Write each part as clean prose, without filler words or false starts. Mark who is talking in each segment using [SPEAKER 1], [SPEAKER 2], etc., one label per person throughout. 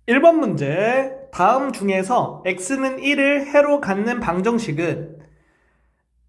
[SPEAKER 1] 1번 문제. 다음 중에서 x는 1을 해로 갖는 방정식은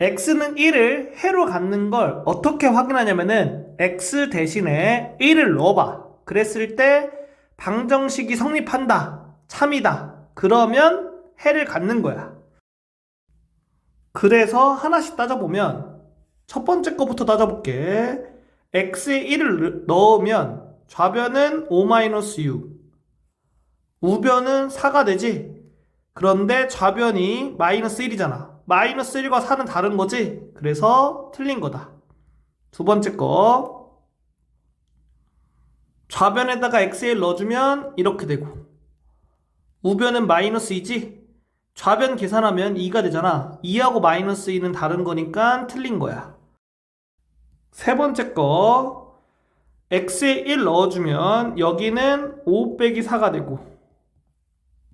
[SPEAKER 1] x는 1을 해로 갖는 걸 어떻게 확인하냐면은 x 대신에 1을 넣어봐. 그랬을 때 방정식이 성립한다. 참이다. 그러면 해를 갖는 거야. 그래서 하나씩 따져보면 첫 번째 거부터 따져볼게. x에 1을 넣으면 좌변은 5-u, 우변은 4가 되지. 그런데 좌변이 마이너스 1이잖아. 마이너스 1과 4는 다른 거지. 그래서 틀린 거다. 두 번째 거. 좌변에다가 x를 넣어주면 이렇게 되고, 우변은 마이너스 2지. 좌변 계산하면 2가 되잖아. 2하고 마이너스 2는 다른 거니까 틀린 거야. 세 번째 거. x에 1 넣어주면 여기는 5 빼기 4가 되고,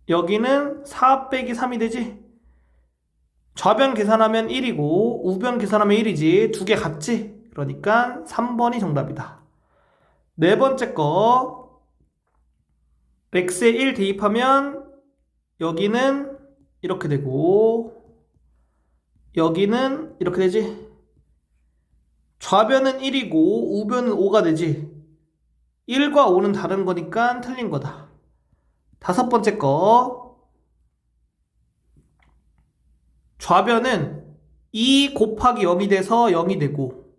[SPEAKER 1] 여기는 4 빼기 3이 되지. 좌변 계산하면 1이고 우변 계산하면 1이지. 두 개 같지? 그러니까 3번이 정답이다. 네 번째 거. x에 1 대입하면 여기는 이렇게 되고 여기는 이렇게 되지. 좌변은 1이고 우변은 5가 되지. 1과 5는 다른 거니까 틀린 거다. 다섯 번째 거. 좌변은 2 곱하기 0이 돼서 0이 되고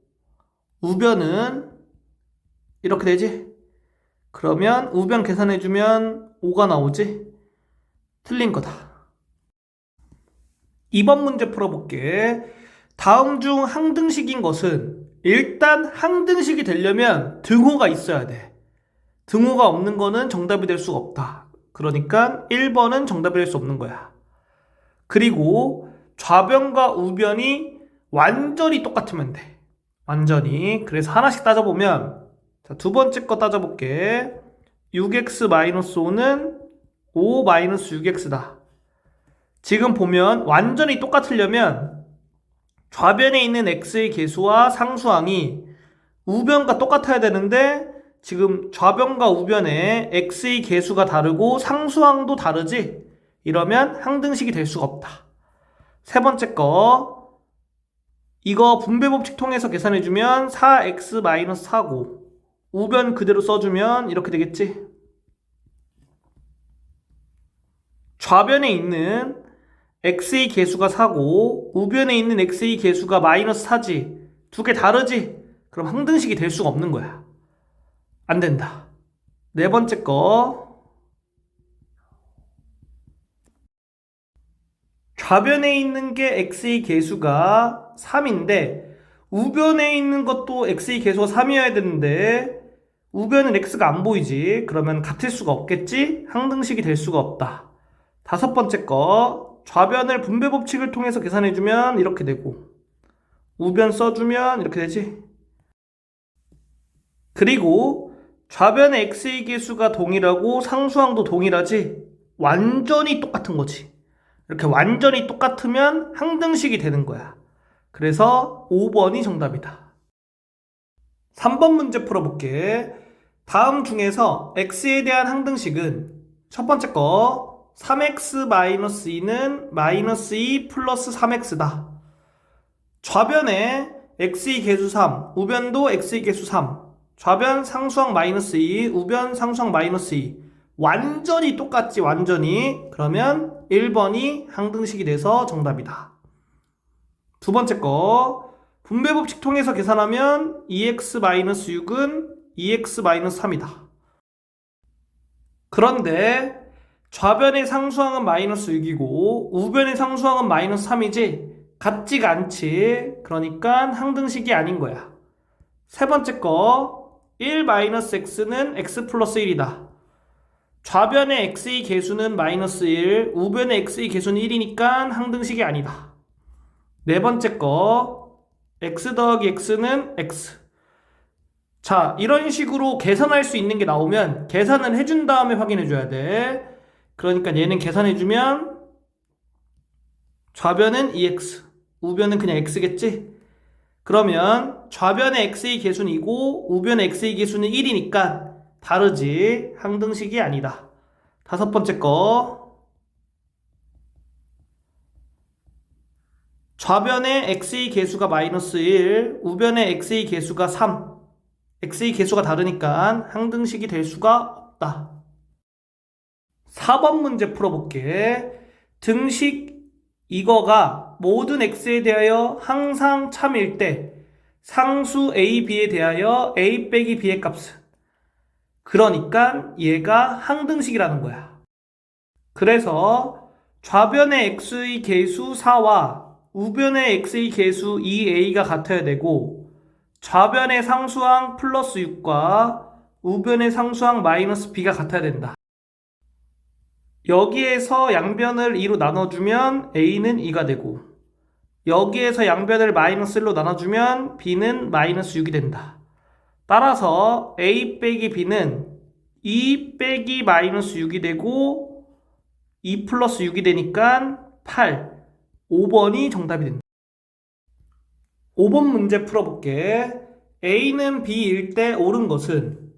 [SPEAKER 1] 우변은 이렇게 되지. 그러면 우변 계산해주면 5가 나오지. 틀린 거다. 2번 문제 풀어볼게. 다음 중 항등식인 것은 일단 항등식이 되려면 등호가 있어야 돼. 등호가 없는 거는 정답이 될 수가 없다. 그러니까 1번은 정답이 될 수 없는 거야. 그리고 좌변과 우변이 완전히 똑같으면 돼. 완전히. 그래서 하나씩 따져보면, 자, 두 번째 거 따져볼게. 6x-5는 5-6x다. 지금 보면 완전히 똑같으려면 좌변에 있는 x의 개수와 상수항이 우변과 똑같아야 되는데 지금 좌변과 우변에 x의 개수가 다르고 상수항도 다르지? 이러면 항등식이 될 수가 없다. 세 번째 거. 이거 분배법칙 통해서 계산해주면 4x-4고 우변 그대로 써주면 이렇게 되겠지? 좌변에 있는 x의 개수가 4고 우변에 있는 x의 개수가 마이너스 4지. 두 개 다르지? 그럼 항등식이 될 수가 없는 거야. 안 된다. 네 번째 거. 좌변에 있는 게 x의 개수가 3인데 우변에 있는 것도 x의 개수가 3이어야 되는데 우변은 x가 안 보이지. 그러면 같을 수가 없겠지? 항등식이 될 수가 없다. 다섯 번째 거. 좌변을 분배법칙을 통해서 계산해주면 이렇게 되고 우변 써주면 이렇게 되지. 그리고 좌변의 x의 개수가 동일하고 상수항도 동일하지. 완전히 똑같은 거지. 이렇게 완전히 똑같으면 항등식이 되는 거야. 그래서 5번이 정답이다. 3번 문제 풀어볼게. 다음 중에서 x에 대한 항등식은 첫 번째 거 3x-2는 -2 플러스 3x다. 좌변에 x의 개수 3, 우변도 x의 개수 3. 좌변 상수항 -2, 우변 상수항 -2. 완전히 똑같지, 완전히. 그러면 1번이 항등식이 돼서 정답이다. 두 번째 거. 분배법칙 통해서 계산하면 2x-6은 2x-3이다. 그런데 좌변의 상수항은 -6이고 우변의 상수항은 -3이지. 같지가 않지. 그러니까 항등식이 아닌 거야. 세 번째 거. 1-x는 x 플러스 1이다. 좌변의 x의 개수는 -1, 우변의 x의 개수는 1이니까 항등식이 아니다. 네 번째 거. x 더하기 x는 x. 자, 이런 식으로 계산할 수 있는 게 나오면 계산을 해준 다음에 확인해줘야 돼. 그러니까 얘는 계산해주면 좌변은 2x, 우변은 그냥 x겠지? 그러면 좌변의 x의 개수는 2고 우변의 x의 개수는 1이니까 다르지. 항등식이 아니다. 다섯 번째 거. 좌변의 x의 계수가 마이너스 1, 우변의 x의 계수가 3. x의 계수가 다르니까 항등식이 될 수가 없다. 4번 문제 풀어볼게. 등식 이거가 모든 x에 대하여 항상 참일 때 상수 a, b에 대하여 a 빼기 b의 값은, 그러니까 얘가 항등식이라는 거야. 그래서 좌변의 x의 계수 4와 우변의 x의 계수 2a가 같아야 되고, 좌변의 상수항 플러스 6과 우변의 상수항 마이너스 b가 같아야 된다. 여기에서 양변을 2로 나눠주면 a는 2가 되고, 여기에서 양변을 마이너스 1로 나눠주면 b는 마이너스 6이 된다. 따라서 a 빼기 b는 2 빼기 마이너스 6이 되고 2 플러스 6이 되니까 8. 5번이 정답이 된다. 5번 문제 풀어볼게. a는 b일 때 옳은 것은,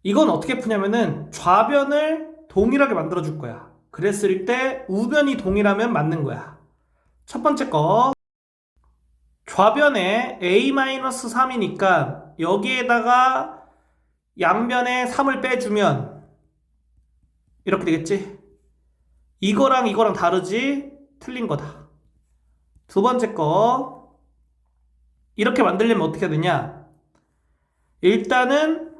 [SPEAKER 1] 이건 어떻게 푸냐면은 좌변을 동일하게 만들어줄 거야. 그랬을 때 우변이 동일하면 맞는 거야. 첫 번째 거, 좌변에 a-3이니까 여기에다가 양변에 3을 빼주면 이렇게 되겠지? 이거랑 다르지? 틀린 거다. 두 번째 거, 이렇게 만들려면 어떻게 해야 되냐? 일단은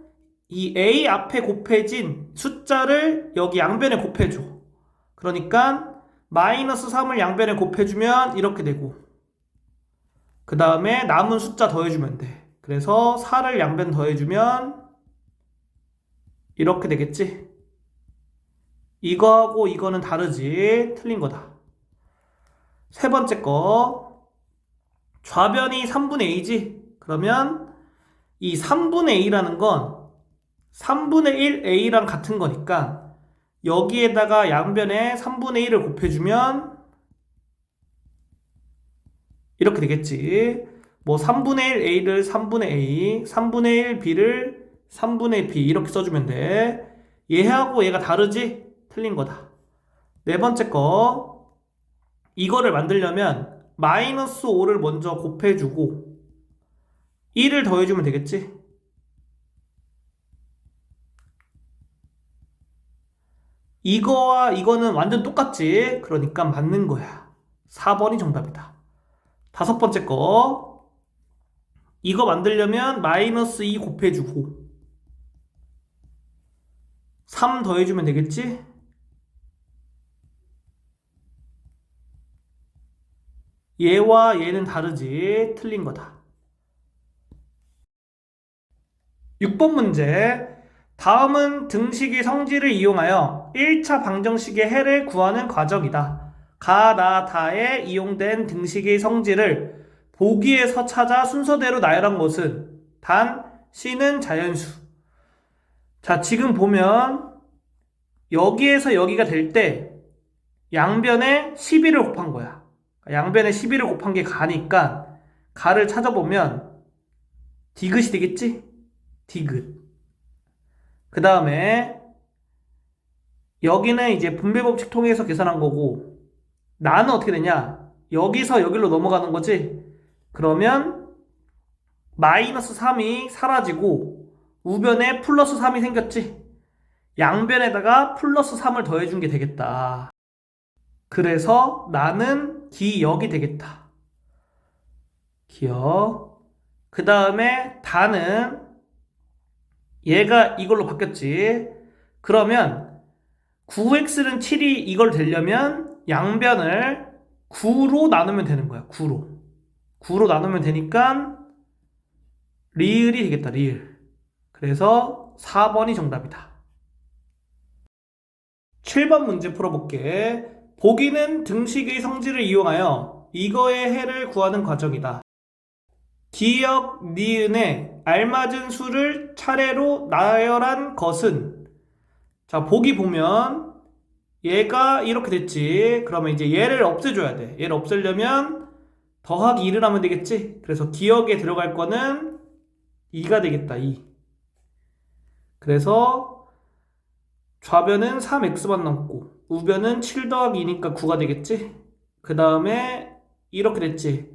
[SPEAKER 1] 이 a 앞에 곱해진 숫자를 여기 양변에 곱해줘. 그러니까 마이너스 3을 양변에 곱해주면 이렇게 되고, 그 다음에 남은 숫자 더해주면 돼. 그래서 4를 양변 더해주면 이렇게 되겠지? 이거하고 이거는 다르지? 틀린 거다. 세 번째 거, 좌변이 3분의 a지? 그러면 이 3분의 a라는 건 3분의 1 a랑 같은 거니까 여기에다가 양변에 3분의 1을 곱해주면 이렇게 되겠지. 뭐 3분의 1 a를 3분의 a, 3분의 1 b를 3분의 b 이렇게 써주면 돼. 얘하고 얘가 다르지? 틀린 거다. 네 번째 거, 이거를 만들려면 마이너스 5를 먼저 곱해주고 1을 더해주면 되겠지? 이거와 이거는 완전 똑같지? 그러니까 맞는 거야. 4번이 정답이다. 다섯 번째 거, 이거 만들려면 마이너스 2 곱해주고 3 더해주면 되겠지? 얘와 얘는 다르지? 틀린 거다. 6번 문제. 다음은 등식의 성질을 이용하여 1차 방정식의 해를 구하는 과정이다. 가, 나, 다에 이용된 등식의 성질을 보기에서 찾아 순서대로 나열한 것은 단, C는 자연수. 자, 지금 보면 여기에서 여기가 될 때 양변에 11을 곱한 거야. 양변에 11을 곱한 게 가니까 가를 찾아보면 디귿이 되겠지? 디귿. 그 다음에 여기는 이제 분배법칙 통해서 계산한 거고, 나는 어떻게 되냐? 여기서 여기로 넘어가는 거지? 그러면 마이너스 3이 사라지고 우변에 플러스 3이 생겼지? 양변에다가 플러스 3을 더해준 게 되겠다. 그래서 나는 기역이 되겠다. 기역. 그 다음에 다는 얘가 이걸로 바뀌었지. 그러면 9x는 7이 이걸 되려면 양변을 9로 나누면 되는 거야. 9로 나누면 되니까 리을이 되겠다. 리을. 그래서 4번이 정답이다. 7번 문제 풀어볼게. 보기는 등식의 성질을 이용하여 이거의 해를 구하는 과정이다. 기역, 니은에 알맞은 수를 차례로 나열한 것은, 자, 보기 보면 얘가 이렇게 됐지. 그러면 이제 얘를 없애줘야 돼. 얘를 없애려면 더하기 2를 하면 되겠지. 그래서 기역에 들어갈 거는 2가 되겠다. 2. 그래서 좌변은 3x만 남고 우변은 7 더하기 2니까 9가 되겠지? 그 다음에 이렇게 됐지?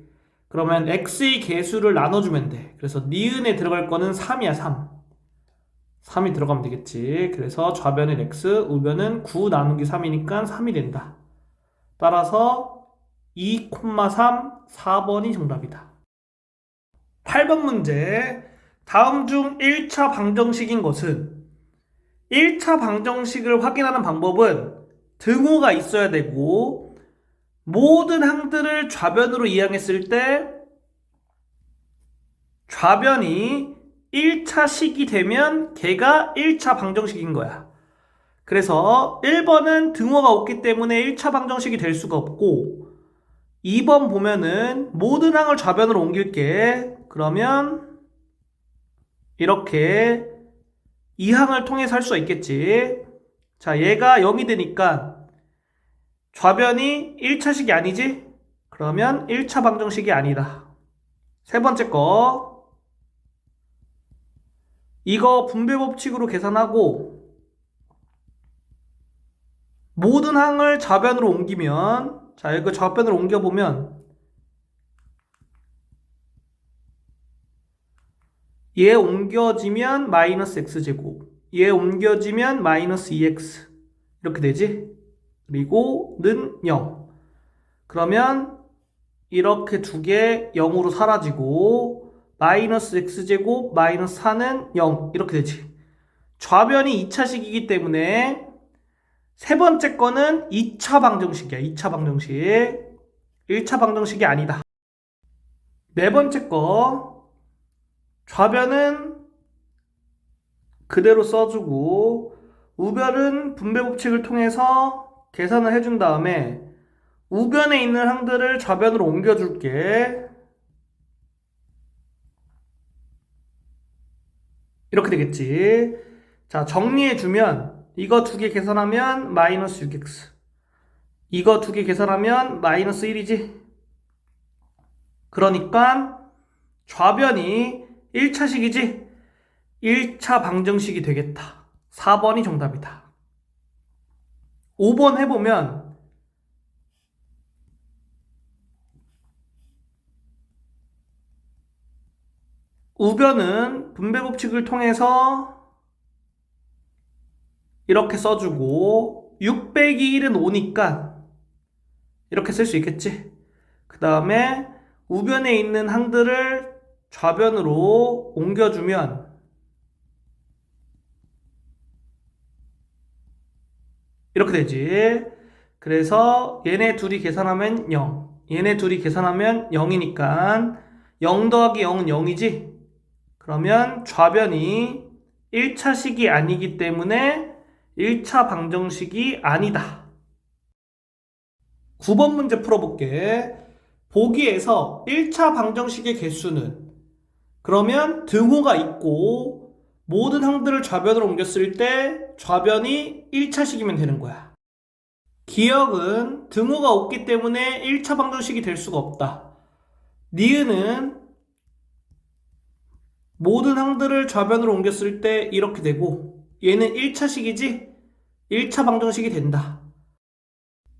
[SPEAKER 1] 그러면 x의 개수를 나눠주면 돼. 그래서 니은에 들어갈 거는 3이야 3. 3이 들어가면 되겠지. 그래서 좌변은 x, 우변은 9 나누기 3이니까 3이 된다. 따라서 2,3, 4번이 정답이다. 8번 문제. 다음 중 1차 방정식인 것은 1차 방정식을 확인하는 방법은 등호가 있어야 되고 모든 항들을 좌변으로 이항했을 때 좌변이 1차식이 되면 걔가 1차 방정식인 거야. 그래서 1번은 등호가 없기 때문에 1차 방정식이 될 수가 없고 2번 보면은 모든 항을 좌변으로 옮길게. 그러면 이렇게 이 항을 통해서 할 수가 있겠지. 자, 얘가 0이 되니까 좌변이 1차식이 아니지? 그러면 1차 방정식이 아니다. 세 번째 거. 이거 분배 법칙으로 계산하고 모든 항을 좌변으로 옮기면, 자, 이거 좌변으로 옮겨보면 얘 옮겨지면 마이너스 x제곱, 얘 옮겨지면 마이너스 2x 이렇게 되지? 그리고 는 0. 그러면 이렇게 두 개 0으로 사라지고 마이너스 x제곱 마이너스 4는 0 이렇게 되지. 좌변이 2차식이기 때문에 세 번째 거는 2차 방정식이야. 2차 방정식. 1차 방정식이 아니다. 네 번째 거. 좌변은 그대로 써주고 우변은 분배 법칙을 통해서 계산을 해준 다음에 우변에 있는 항들을 좌변으로 옮겨줄게. 이렇게 되겠지. 자, 정리해주면 이거 두 개 계산하면 마이너스 6x, 이거 두 개 계산하면 마이너스 1이지. 그러니까 좌변이 1차식이지? 1차 방정식이 되겠다. 4번이 정답이다. 5번 해보면 우변은 분배 법칙을 통해서 이렇게 써주고 6 빼기 1은 5니까 이렇게 쓸 수 있겠지. 그 다음에 우변에 있는 항들을 좌변으로 옮겨주면 이렇게 되지. 그래서 얘네 둘이 계산하면 0, 얘네 둘이 계산하면 0이니까 0 더하기 0은 0이지. 그러면 좌변이 1차식이 아니기 때문에 1차 방정식이 아니다. 9번 문제 풀어볼게. 보기에서 1차 방정식의 개수는, 그러면 등호가 있고 모든 항들을 좌변으로 옮겼을 때 좌변이 1차식이면 되는 거야. 기억은 등호가 없기 때문에 1차 방정식이 될 수가 없다. 니은은 모든 항들을 좌변으로 옮겼을 때 이렇게 되고 얘는 1차식이지? 1차 방정식이 된다.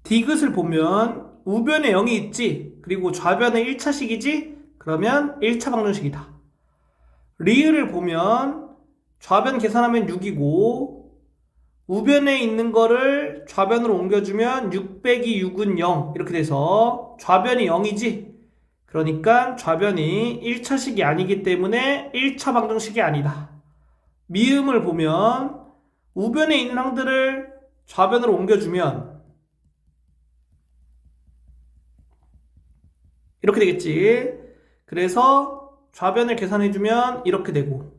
[SPEAKER 1] 디귿을 보면 우변에 0이 있지? 그리고 좌변에 1차식이지? 그러면 1차 방정식이다. 리을을 보면 좌변 계산하면 6이고 우변에 있는 거를 좌변으로 옮겨주면 6 빼기 6은 0 이렇게 돼서 좌변이 0이지? 그러니까 좌변이 1차식이 아니기 때문에 1차 방정식이 아니다. 미음을 보면 우변에 있는 항들을 좌변으로 옮겨주면 이렇게 되겠지. 그래서 좌변을 계산해주면 이렇게 되고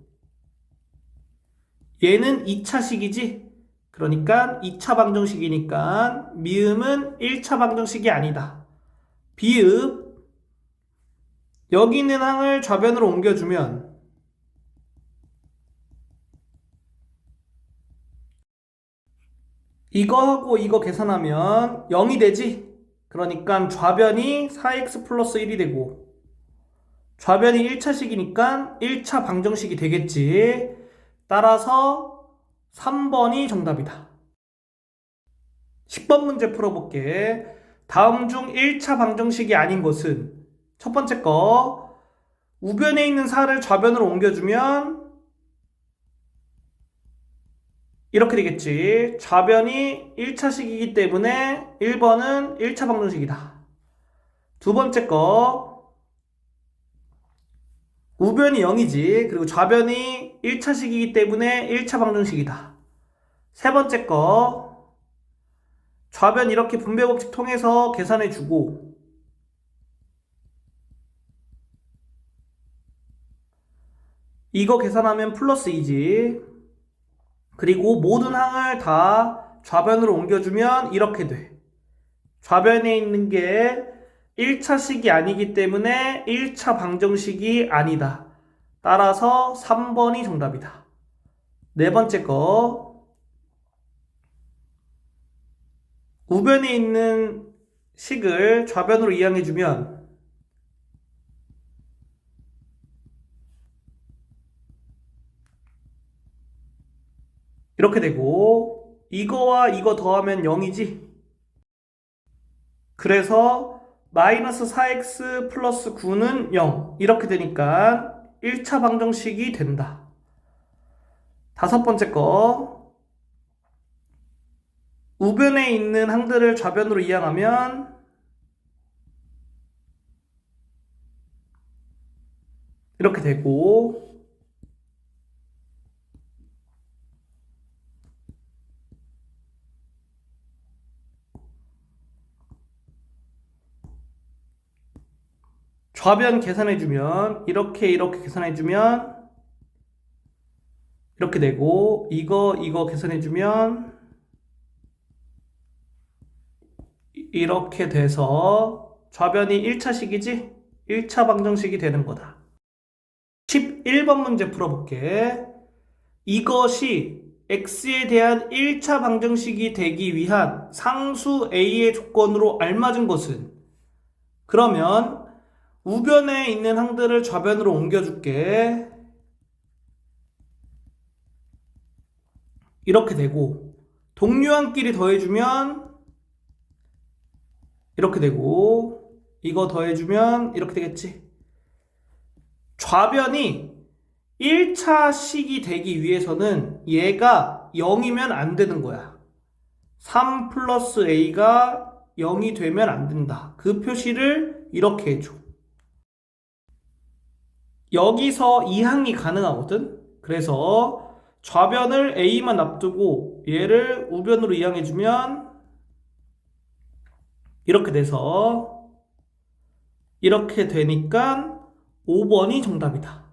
[SPEAKER 1] 얘는 2차식이지? 그러니까 2차 방정식이니까 미음은 1차 방정식이 아니다. 비읍 여기 있는 항을 좌변으로 옮겨주면 이거하고 이거 계산하면 0이 되지? 그러니까 좌변이 4x 플러스 1이 되고 좌변이 1차식이니까 1차 방정식이 되겠지. 따라서 3번이 정답이다. 10번 문제 풀어볼게. 다음 중 1차 방정식이 아닌 것은 첫 번째 거 우변에 있는 살을 좌변으로 옮겨주면 이렇게 되겠지. 좌변이 1차식이기 때문에 1번은 1차 방정식이다. 두 번째 거 우변이 0이지. 그리고 좌변이 1차식이기 때문에 1차 방정식이다. 세 번째 거 좌변 이렇게 분배 법칙 통해서 계산해주고 이거 계산하면 플러스 2지. 그리고 모든 항을 다 좌변으로 옮겨주면 이렇게 돼. 좌변에 있는 게 1차식이 아니기 때문에 1차 방정식이 아니다. 따라서 3번이 정답이다. 네 번째 거 우변에 있는 식을 좌변으로 이항해주면 이렇게 되고 이거와 이거 더하면 0이지. 그래서 마이너스 4x 플러스 9는 0 이렇게 되니까 1차 방정식이 된다. 다섯 번째 거 우변에 있는 항들을 좌변으로 이항하면 이렇게 되고 좌변 계산해주면 이렇게 계산해주면 이렇게 되고 이거 계산해주면 이렇게 돼서 좌변이 1차식이지? 1차 방정식이 되는 거다. 11번 문제 풀어볼게. 이것이 x에 대한 1차 방정식이 되기 위한 상수 a의 조건으로 알맞은 것은 그러면 우변에 있는 항들을 좌변으로 옮겨줄게. 이렇게 되고 동류항끼리 더해주면 이렇게 되고 이거 더해주면 이렇게 되겠지. 좌변이 1차식이 되기 위해서는 얘가 0이면 안 되는 거야. 3 플러스 a가 0이 되면 안 된다. 그 표시를 이렇게 해줘. 여기서 이 항이 가능하거든. 그래서 좌변을 a만 놔두고 얘를 우변으로 이항해주면 이렇게 돼서 이렇게 되니까 5번이 정답이다.